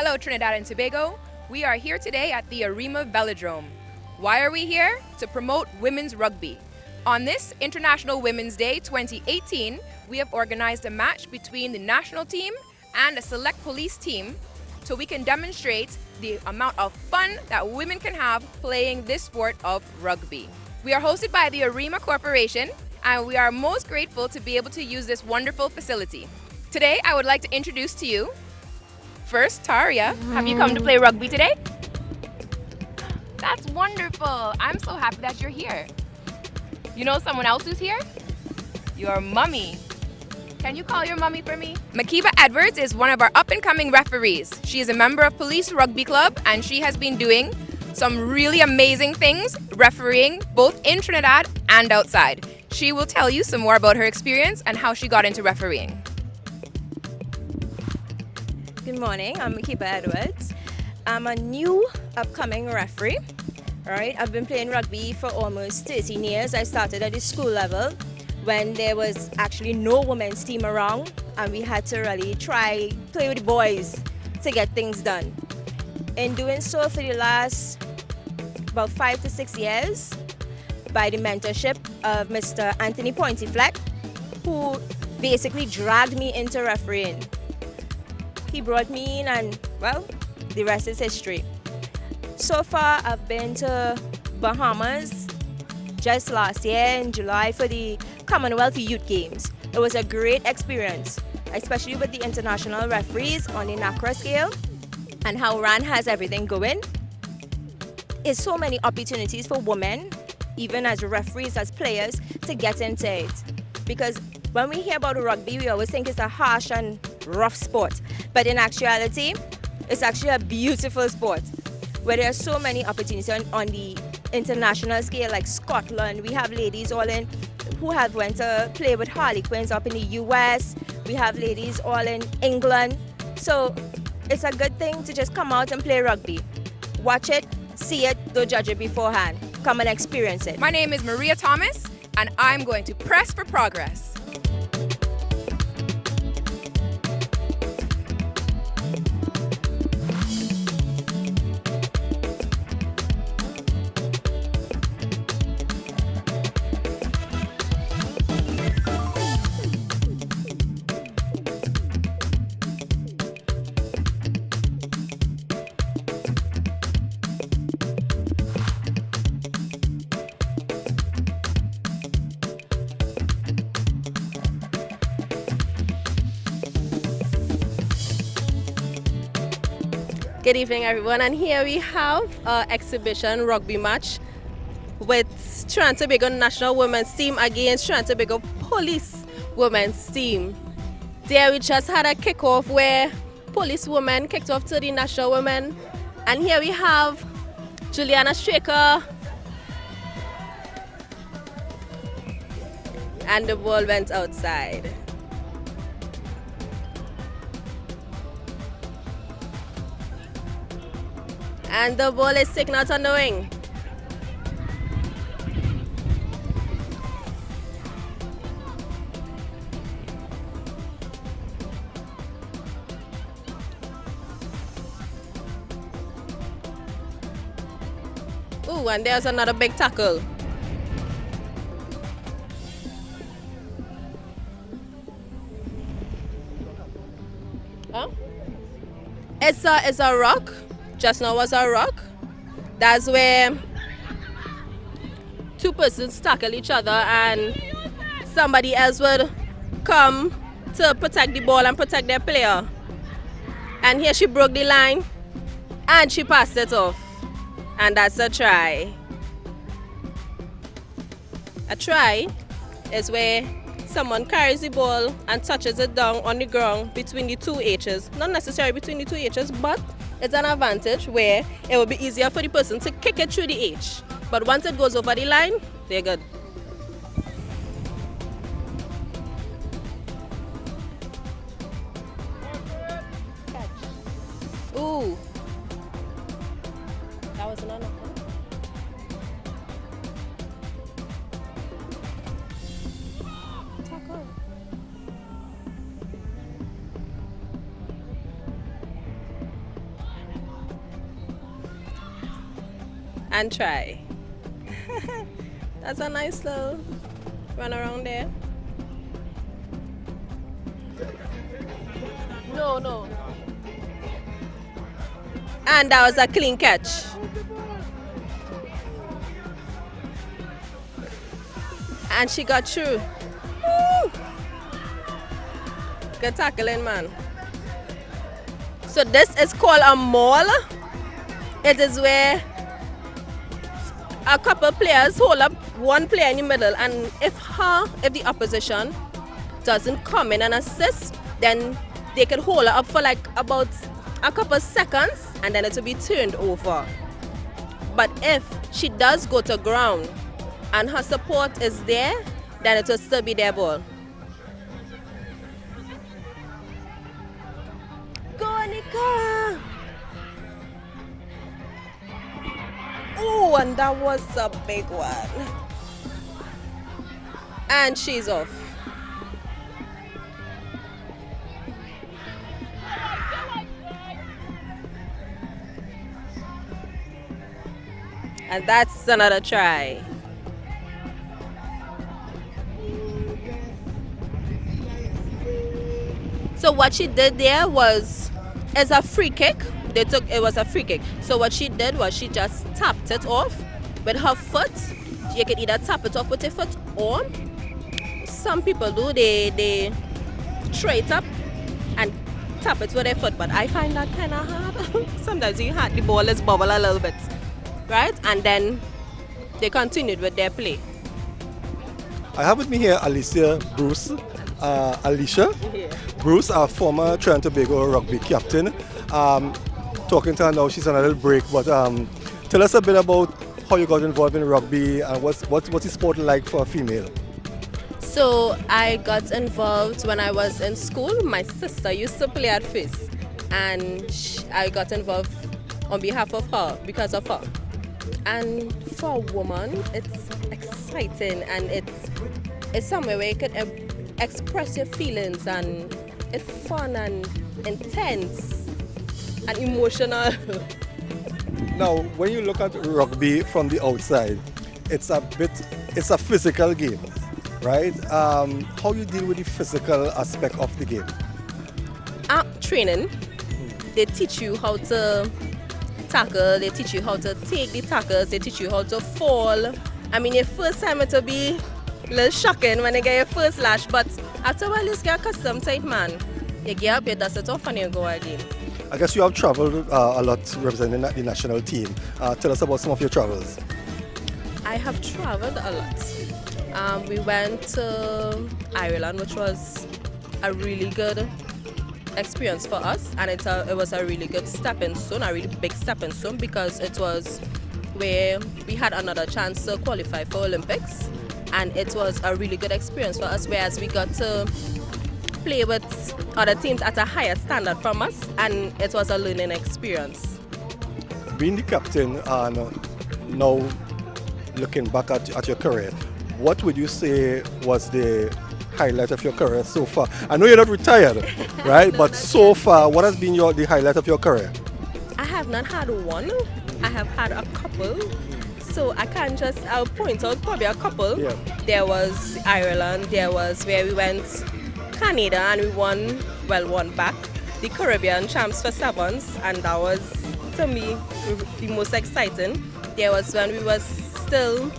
Hello Trinidad and Tobago. We are here today at the Arima Velodrome. Why are we here? To promote women's rugby. On this International Women's Day 2018, we have organized a match between the national team and a select police team so we can demonstrate the amount of fun that women can have playing this sport of rugby. We are hosted by the Arima Corporation and we are most grateful to be able to use this wonderful facility. Today I would like to introduce to you first, Taria. Have you come to play rugby today? That's wonderful. I'm so happy that you're here. You know someone else who's here? Your mummy. Can you call your mummy for me? Makiba Edwards is one of our up-and-coming referees. She is a member of Police Rugby Club and she has been doing some really amazing things refereeing both in Trinidad and outside. She will tell you some more about her experience and how she got into refereeing. Good morning, I'm Makiba Edwards. I'm a new upcoming referee. Right? I've been playing rugby for almost 13 years. I started at the school level when there was actually no women's team around and we had to really play with the boys to get things done. In doing so for the last about 5 to 6 years, by the mentorship of Mr. Anthony Pointyfleck, who basically dragged me into refereeing. He brought me in and, well, the rest is history. So far, I've been to Bahamas just last year in July for the Commonwealth Youth Games. It was a great experience, especially with the international referees on the NACRA scale and how RAN has everything going. It's so many opportunities for women, even as referees, as players, to get into it. Because when we hear about rugby, we always think it's a harsh and rough sport. But in actuality, it's actually a beautiful sport where there are so many opportunities on the international scale, like Scotland. We have ladies all in who have went to play with Harlequins up in the US. We have ladies all in England. So it's a good thing to just come out and play rugby. Watch it, see it, don't judge it beforehand. Come and experience it. My name is Maria Thomas and I'm going to press for progress. Good evening, everyone, and here we have our exhibition rugby match with Trinidad and Tobago national women's team against Trinidad and Tobago police women's team. There we just had a kickoff where police women kicked off to the national women, and here we have Juliana Straker, and the ball went outside. And the ball is taken out on the wing. Ooh, and there's another big tackle. Huh? It's a rock. Just now was a rock. That's where two persons tackle each other and somebody else would come to protect the ball and protect their player. And here she broke the line and she passed it off. And that's a try. A try is where someone carries the ball and touches it down on the ground between the two H's. Not necessarily between the two H's, but it's an advantage where it will be easier for the person to kick it through the H. But once it goes over the line, they're good. Catch. Ooh. That was another one. Tackle. and try. That's a nice little run around there. No, no. And that was a clean catch. And she got through. Woo! Good tackling, man. So this is called a maul. It is where a couple players hold up one player in the middle, and if the opposition doesn't come in and assist, then they can hold her up for like about a couple seconds and then it will be turned over. But if she does go to ground and her support is there, then it will still be their ball. Go, Nika! Oh, and that was a big one. And she's off. And that's another try. So what she did there was, as a free kick, it was a free kick. So what she did was she just tapped it off with her foot. You can either tap it off with your foot, or some people do, they throw it up and tap it with their foot. But I find that kind of hard. Sometimes you had the ball is bubble a little bit, right? And then they continued with their play. I have with me here Alicia Bruce. Alicia Bruce, our former Trinidad and Tobago rugby captain. Talking to her now, she's on a little break, but tell us a bit about how you got involved in rugby and what's the sport like for a female? So I got involved when I was in school. My sister used to play at first, and I got involved on behalf of her, because of her. And for a woman, it's exciting, and it's somewhere where you can express your feelings, and it's fun and intense and emotional. Now, when you look at rugby from the outside, it's a physical game, right? How you deal with the physical aspect of the game? Training. They teach you how to tackle, they teach you how to take the tackles, they teach you how to fall. I mean, your first time it will be a little shocking when you get your first lash, but after a while you get accustomed to it, man. You get up, you dust it off and you go again. I guess you have traveled a lot representing the national team. Tell us about some of your travels. I have traveled a lot. We went to Ireland, which was a really good experience for us, and it was a really good stepping stone, a really big stepping stone, because it was where we had another chance to qualify for Olympics, and it was a really good experience for us, whereas we got to play with other teams at a higher standard from us, and it was a learning experience. Being the captain and now looking back at your career, what would you say was the highlight of your career so far? I know you're not retired, right? No, but so far, what has been the highlight of your career? I have not had one. I have had a couple. So I can't I'll point out probably a couple. Yeah. There was Ireland, there was where we went Canada and we won back the Caribbean champs for sevens, and that was, to me, the most exciting. There was when we were still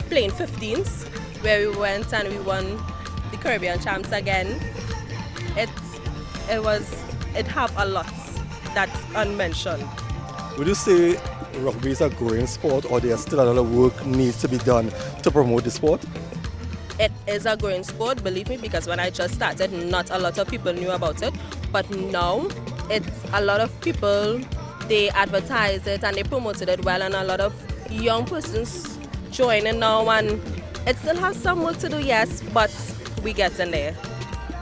playing 15s, where we went and we won the Caribbean champs again. It have a lot that's unmentioned. Would you say rugby is a growing sport, or there's still a lot of work needs to be done to promote the sport? It is a growing sport, believe me, because when I just started, not a lot of people knew about it. But now, it's a lot of people, they advertise it and they promoted it well, and a lot of young persons joining now, and it still has some work to do, yes, but we get in there.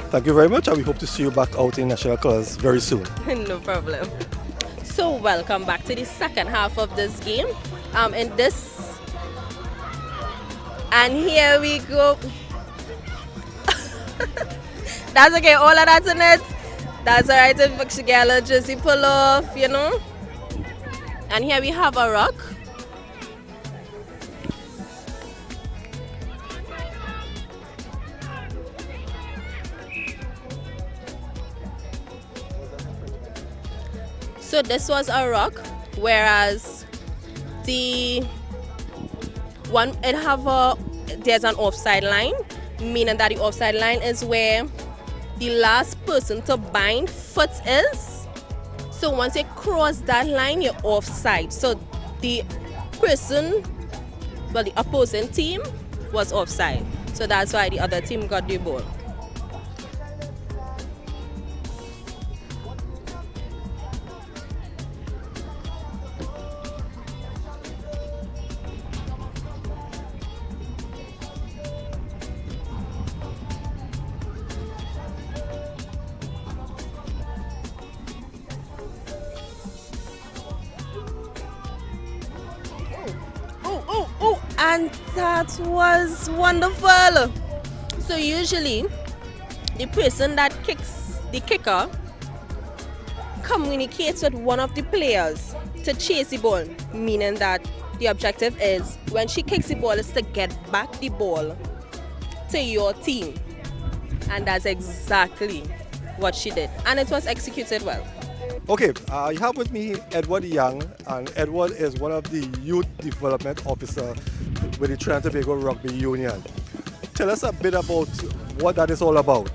Thank you very much, and we hope to see you back out in national colours very soon. No problem. So welcome back to the second half of this game. And here we go. That's okay, all of that's in it. That's alright if she get a little jersey pull off, you know. And here we have a rock. So this was a rock, whereas the one there's an offside line, meaning that the offside line is where the last person to bind foot is. So once you cross that line, you're offside. So the opposing team was offside. So that's why the other team got the ball. And that was wonderful. So usually the person that kicks the kicker communicates with one of the players to chase the ball, meaning that the objective is when she kicks the ball is to get back the ball to your team. And that's exactly what she did. And it was executed well. Okay, I have with me Edward Young, and Edward is one of the youth development officer with the Trinidad and Tobago Rugby Union. Tell us a bit about what that is all about.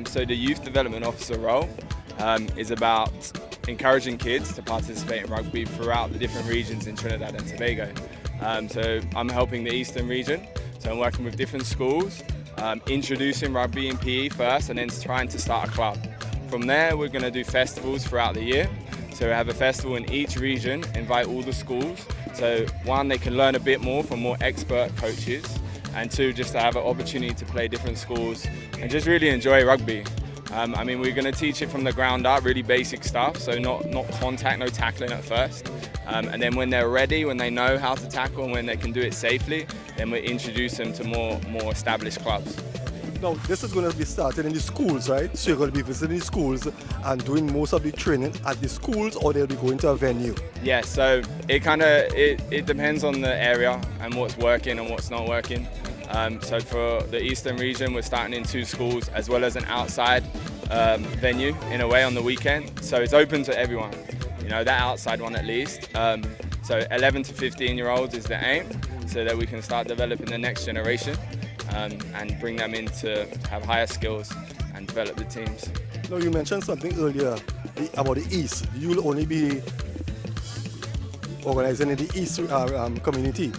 So the youth development officer role is about encouraging kids to participate in rugby throughout the different regions in Trinidad and Tobago. So I'm helping the eastern region, so I'm working with different schools, introducing rugby and PE first, and then trying to start a club. From there, we're going to do festivals throughout the year. So we have a festival in each region, invite all the schools. So one, they can learn a bit more from more expert coaches, and two, just to have an opportunity to play different schools and just really enjoy rugby. I mean, we're going to teach it from the ground up, really basic stuff, so not contact, no tackling at first. And then when they're ready, when they know how to tackle and when they can do it safely, then we introduce them to more established clubs. Now, this is going to be started in the schools, right? So you're going to be visiting the schools and doing most of the training at the schools, or they'll be going to a venue? Yeah, so it depends on the area and what's working and what's not working. So for the eastern region, we're starting in 2 schools as well as an outside venue in a way on the weekend. So it's open to everyone, you know, that outside one at least. So 11 to 15-year-olds is the aim, so that we can start developing the next generation. And bring them in to have higher skills and develop the teams. Now, you mentioned something earlier about the East. You will only be organizing in the East community.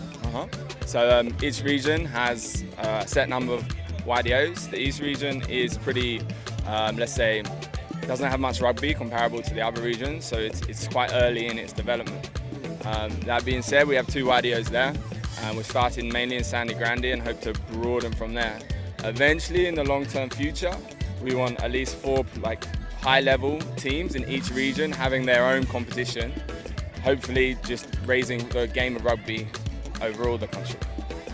So each region has a set number of YDOs. The East region is pretty, let's say, doesn't have much rugby comparable to the other regions, so it's quite early in its development. That being said, we have 2 YDOs there. We're starting mainly in Sandy Grande and hope to broaden from there. Eventually, in the long-term future, we want at least 4 high-level teams in each region having their own competition, hopefully just raising the game of rugby overall the country.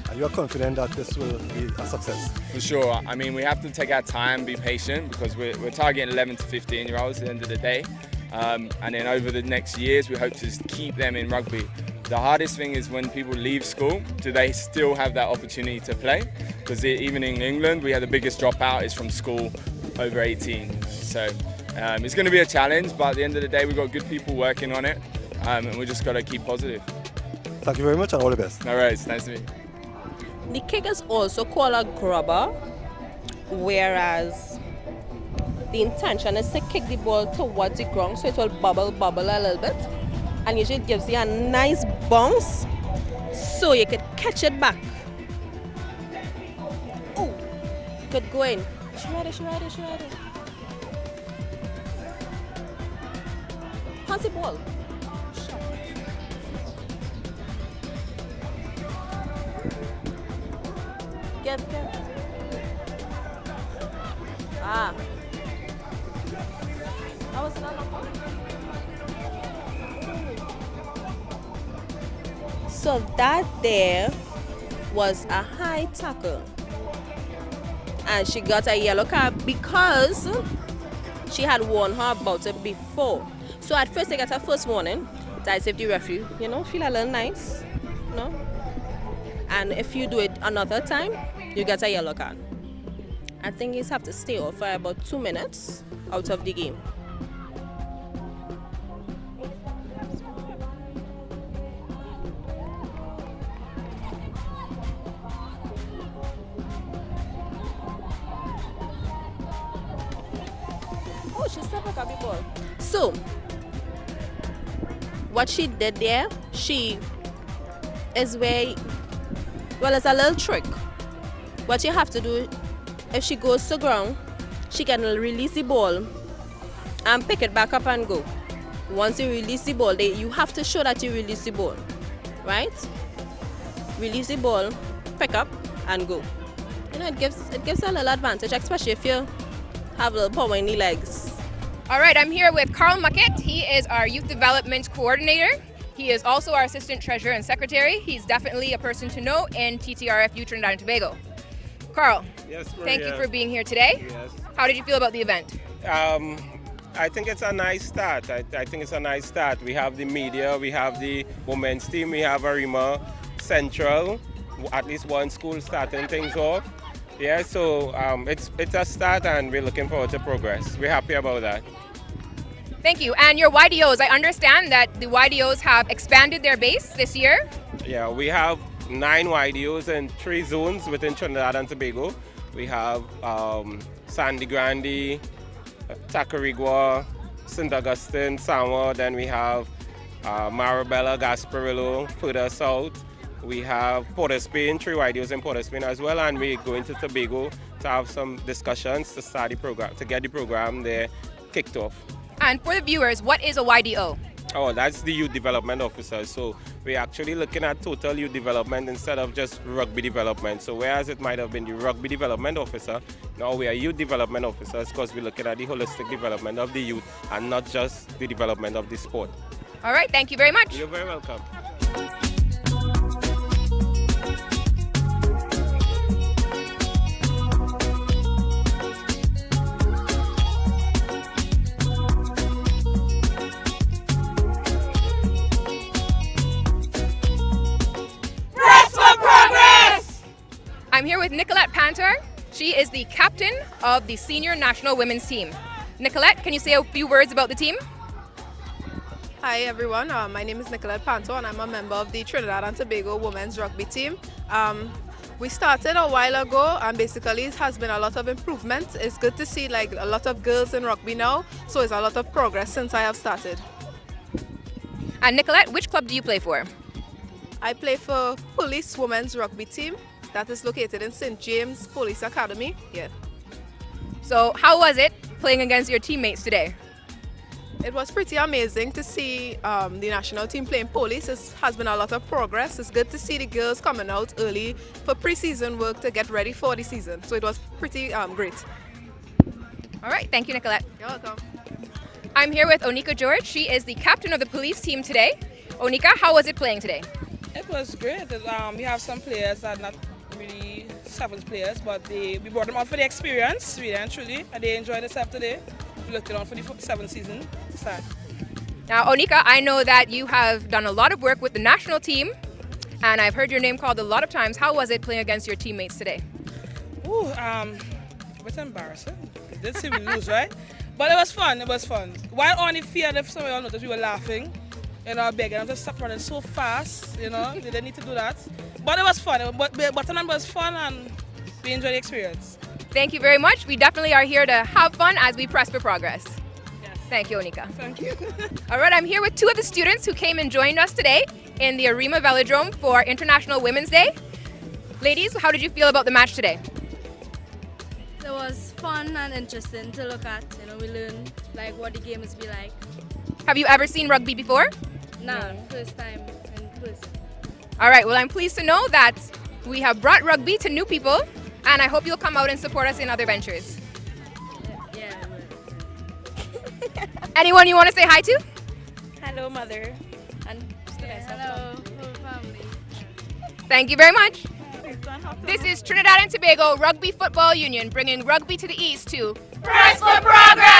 Are you confident that this will be a success? For sure. I mean, we have to take our time, be patient, because we're targeting 11 to 15-year-olds at the end of the day. And then over the next years, we hope to keep them in rugby. The hardest thing is when people leave school, do they still have that opportunity to play? Because even in England, we have the biggest dropout is from school over 18. So it's going to be a challenge, but at the end of the day, we've got good people working on it, and we just got to keep positive. Thank you very much and all the best. No worries, nice to meet you. The kick is also called a grubber, whereas the intention is to kick the ball towards the ground so it will bubble a little bit. And usually it gives you a nice bounce so you could catch it back. Oh, good going. Shred it. Pass the ball. Get. Ah. That was not a ball. So that there was a high tackle, and she got a yellow card because she had warned her about it before. So at first they got her first warning. That's if the referee, feel a little nice, And if you do it another time, you get a yellow card. I think you have to stay off for about 2 minutes out of the game. Oh, she still pick up the ball. So, what she did there, she is very, well, it's a little trick. What you have to do, if she goes to ground, she can release the ball and pick it back up and go. Once you release the ball, you have to show that you release the ball, right? Release the ball, pick up, and go. You know, it gives a little advantage, especially if you have a little power in the legs. All right, I'm here with Carl Muckett. He is our youth development coordinator. He is also our assistant treasurer and secretary. He's definitely a person to know in TTRFU Trinidad and Tobago. Carl, yes, thank you for being here today. Yes. How did you feel about the event? I think it's a nice start. I think it's a nice start. We have the media, we have the women's team, we have Arima Central, at least one school starting things off. Yeah, so it's a start and we're looking forward to progress. We're happy about that. Thank you. And your YDOs, I understand that the YDOs have expanded their base this year. Yeah, we have 9 YDOs in 3 zones within Trinidad and Tobago. We have Sandy Grande, Tacarigua, St. Augustine, Samoa, then we have Marabella, Gasparillo, further south. We have Port of Spain, 3 YDOs in Port of Spain as well, and we're going to Tobago to have some discussions to start the program, to get the program there kicked off. And for the viewers, what is a YDO? Oh, that's the youth development officer. So we're actually looking at total youth development instead of just rugby development. So whereas it might have been the rugby development officer, now we are youth development officers because we're looking at the holistic development of the youth and not just the development of the sport. All right, thank you very much. You're very welcome. I'm here with Nicolette Panter. She is the captain of the senior national women's team. Nicolette, can you say a few words about the team? Hi everyone, my name is Nicolette Panter and I'm a member of the Trinidad and Tobago women's rugby team. We started a while ago and basically it has been a lot of improvement. It's good to see like a lot of girls in rugby now, so it's a lot of progress since I have started. And Nicolette, which club do you play for? I play for Police Women's Rugby Team that is located in St. James Police Academy. Yeah. So how was it playing against your teammates today? It was pretty amazing to see the national team playing police. It has been a lot of progress. It's good to see the girls coming out early for pre-season work to get ready for the season. So it was pretty great. All right, thank you, Nicolette. You're welcome. I'm here with Onika George. She is the captain of the police team today. Onika, how was it playing today? It was great. We have some players that are not really sevens players, but we brought them out for the experience, really and truly, and they enjoyed themselves today. We looked on for the 7th season to start. Now, Onika, I know that you have done a lot of work with the national team, and I've heard your name called a lot of times. How was it playing against your teammates today? Ooh, it was embarrassing. We did see we lose, right? But it was fun. It was fun. While on the field, if some of y'all noticed, we were laughing. You know, begging them to stop running so fast, you know, they didn't need to do that. But it was fun, but it was fun and we enjoyed the experience. Thank you very much. We definitely are here to have fun as we press for progress. Yes. Thank you, Onika. Thank you. All right, I'm here with 2 of the students who came and joined us today in the Arima Velodrome for International Women's Day. Ladies, how did you feel about the match today? It was fun and interesting to look at. You know, we learned like what the game is be like. Have you ever seen rugby before? No, first time in person. All right, well, I'm pleased to know that we have brought rugby to new people, and I hope you'll come out and support us in other ventures. Yeah. Anyone you want to say hi to? Hello, mother. And Hello, whole family. Thank you very much. This is Trinidad and Tobago Rugby Football Union bringing rugby to the east to Press for Progress!